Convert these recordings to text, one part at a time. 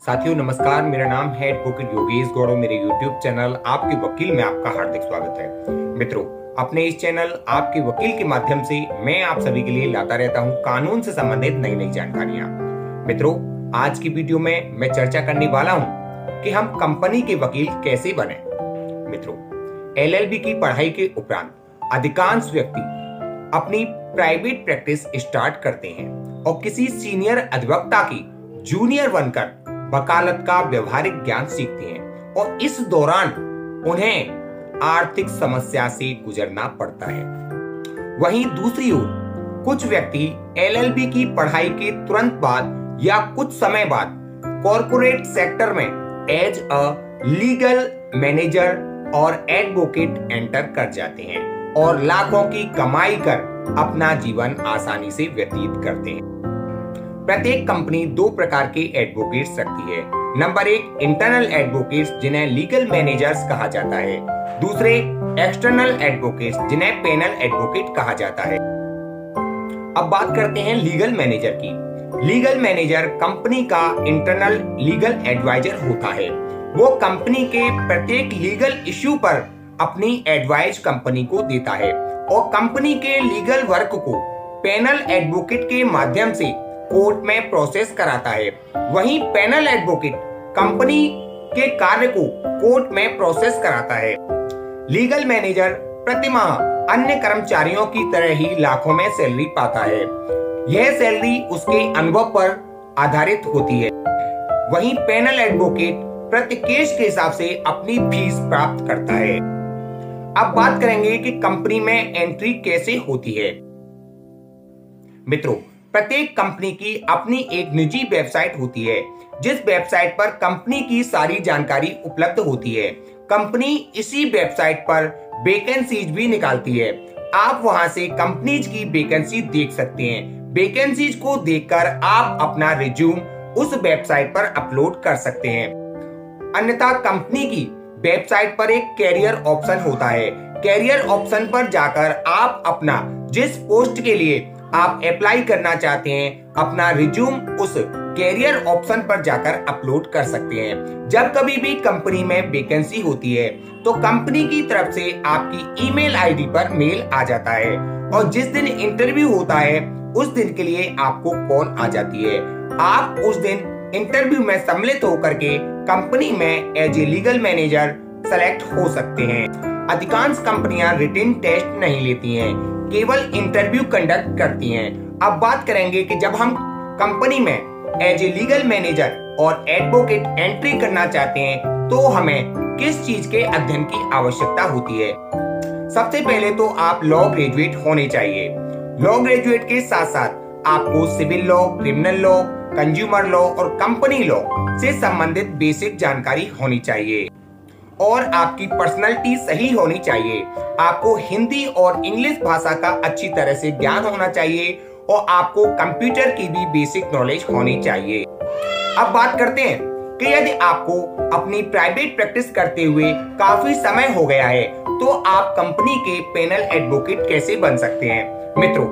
साथियों नमस्कार, मेरा नाम है एडवोकेट योगेश गौड़। मेरे YouTube चैनल आपके वकील में आपका हार्दिक स्वागत है। मित्रों, अपने इस चैनल आपके वकील के माध्यम से मैं आप सभी के लिए लाता रहता हूं कानून से संबंधित नई नई जानकारियां। मित्रों, आज की वीडियो में मैं चर्चा करने वाला हूं कि हम कंपनी के वकील कैसे बने। मित्रों, LLB की पढ़ाई के उपरांत अधिकांश व्यक्ति अपनी प्राइवेट प्रैक्टिस स्टार्ट करते हैं और किसी सीनियर अधिवक्ता की जूनियर बनकर वकालत का व्यवहारिक ज्ञान सीखते हैं और इस दौरान उन्हें आर्थिक समस्या से गुजरना पड़ता है। वहीं दूसरी ओर कुछ व्यक्ति LLB की पढ़ाई के तुरंत बाद या कुछ समय बाद कॉर्पोरेट सेक्टर में एज अ लीगल मैनेजर और एडवोकेट एंटर कर जाते हैं और लाखों की कमाई कर अपना जीवन आसानी से व्यतीत करते हैं। प्रत्येक कंपनी दो प्रकार के एडवोकेट्स रखती है। नंबर 1 इंटरनल एडवोकेट्स जिन्हें लीगल मैनेजर्स कहा जाता है। दूसरे एक्सटर्नल एडवोकेट्स जिन्हें पैनल एडवोकेट कहा जाता है। अब बात करते हैं लीगल मैनेजर की। लीगल मैनेजर कंपनी का इंटरनल लीगल एडवाइजर होता है। वो कंपनी के प्रत्येक लीगल इश्यू पर अपनी एडवाइस कंपनी को देता है और कंपनी के लीगल वर्क को पैनल एडवोकेट के माध्यम से कोर्ट में प्रोसेस कराता है। वहीं पैनल एडवोकेट कंपनी के कार्य को कोर्ट में प्रोसेस कराता है। लीगल मैनेजर प्रतिमाह अन्य कर्मचारियों की तरह ही लाखों में सैलरी पाता है। यह सैलरी उसके अनुभव पर आधारित होती है। वहीं पैनल एडवोकेट प्रति केस के हिसाब से अपनी फीस प्राप्त करता है। अब बात करेंगे कि कंपनी में एंट्री कैसे होती है। मित्रों, प्रत्येक कंपनी की अपनी एक निजी वेबसाइट होती है जिस वेबसाइट पर कंपनी की सारी जानकारी उपलब्ध होती है। कंपनी इसी वेबसाइट पर वैकेंसीज भी निकालती है। आप वहां से कंपनीज की वैकेंसी देख सकते हैं। वैकेंसीज को देखकर आप अपना रिज्यूम उस वेबसाइट पर अपलोड कर सकते हैं। अन्यथा कंपनी की वेबसाइट पर एक कैरियर ऑप्शन होता है। कैरियर ऑप्शन पर जाकर आप अपना जिस पोस्ट के लिए आप अप्लाई करना चाहते हैं अपना रिज्यूम उस कैरियर ऑप्शन पर जाकर अपलोड कर सकते हैं। जब कभी भी कंपनी में वैकेंसी होती है तो कंपनी की तरफ से आपकी ईमेल आईडी पर मेल आ जाता है और जिस दिन इंटरव्यू होता है उस दिन के लिए आपको कॉल आ जाती है। आप उस दिन इंटरव्यू में सम्मिलित होकर के कंपनी में as a legal manager select हो सकते हैं। अधिकांश कंपनियां रिटन टेस्ट नहीं लेती हैं, केवल इंटरव्यू कंडक्ट करती हैं। अब बात करेंगे कि जब हम कंपनी में एज ए लीगल मैनेजर और एडवोकेट एंट्री करना चाहते हैं तो हमें किस चीज के अध्ययन की आवश्यकता होती है। सबसे पहले तो आप लॉ ग्रेजुएट होने चाहिए। लॉ ग्रेजुएट के साथ साथ आपको civil law, criminal law, consumer law और कंपनी लॉ से संबंधित बेसिक जानकारी होनी चाहिए और आपकी पर्सनालिटी सही होनी चाहिए। आपको हिंदी और इंग्लिश भाषा का अच्छी तरह से ज्ञान होना चाहिए और आपको कंप्यूटर की भी बेसिक नॉलेज होनी चाहिए। अब बात करते हैं कि यदि आपको अपनी प्राइवेट प्रैक्टिस करते हुए काफी समय हो गया है तो आप कंपनी के पैनल एडवोकेट कैसे बन सकते हैं। मित्रों,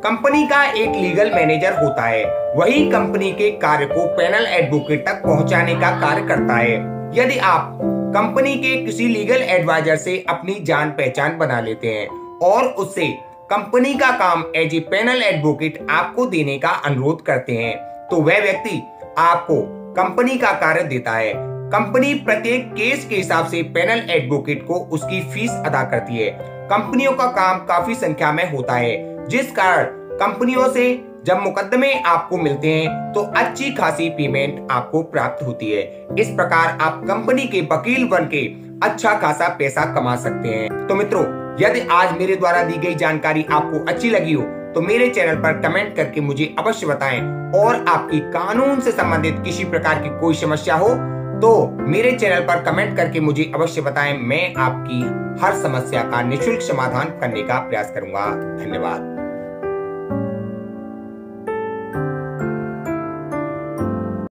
कंपनी का एक लीगल मैनेजर होता है, वही कंपनी के कार्य को पैनल एडवोकेट तक पहुंचाने का कार्य करता है। यदि आप कंपनी के किसी लीगल एडवाइजर से अपनी जान पहचान बना लेते हैं और उससे कंपनी का काम एज ए पैनल एडवोकेट आपको देने का अनुरोध करते हैं तो वह व्यक्ति आपको कंपनी का कार्य देता है। कंपनी प्रत्येक केस के हिसाब से पैनल एडवोकेट को उसकी फीस अदा करती है। कंपनियों का काम काफी संख्या में होता है जिस कारण कंपनियों से जब मुकदमे आपको मिलते हैं तो अच्छी खासी पेमेंट आपको प्राप्त होती है। इस प्रकार आप कंपनी के वकील बन के अच्छा खासा पैसा कमा सकते हैं। तो मित्रों, यदि आज मेरे द्वारा दी गई जानकारी आपको अच्छी लगी हो तो मेरे चैनल पर कमेंट करके मुझे अवश्य बताएं और आपकी कानून से संबंधित किसी प्रकार की कोई समस्या हो तो मेरे चैनल पर कमेंट करके मुझे अवश्य बताएं। मैं आपकी हर समस्या का निःशुल्क समाधान करने का प्रयास करूंगा। धन्यवाद।